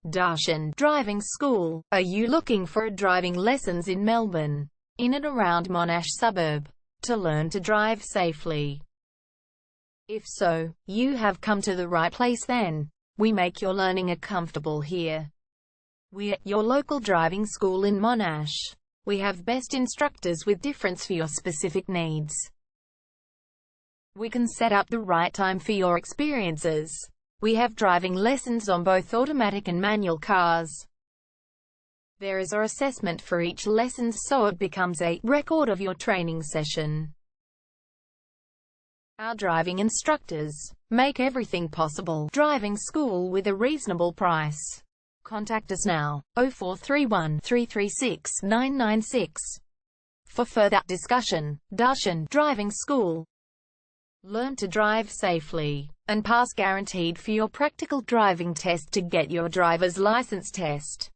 Darshan Driving School. Are you looking for driving lessons in Melbourne, in and around Monash suburb, to learn to drive safely? If so, you have come to the right place then. We make your learning comfortable here. We're your local driving school in Monash. We have best instructors with difference for your specific needs. We can set up the right time for your experiences. We have driving lessons on both automatic and manual cars. There is an assessment for each lesson, so it becomes a record of your training session. Our driving instructors make everything possible. Driving school with a reasonable price. Contact us now, 0431 336 996. For further discussion. Darshan Driving School. Learn to drive safely and pass guaranteed for your practical driving test to get your driver's license test.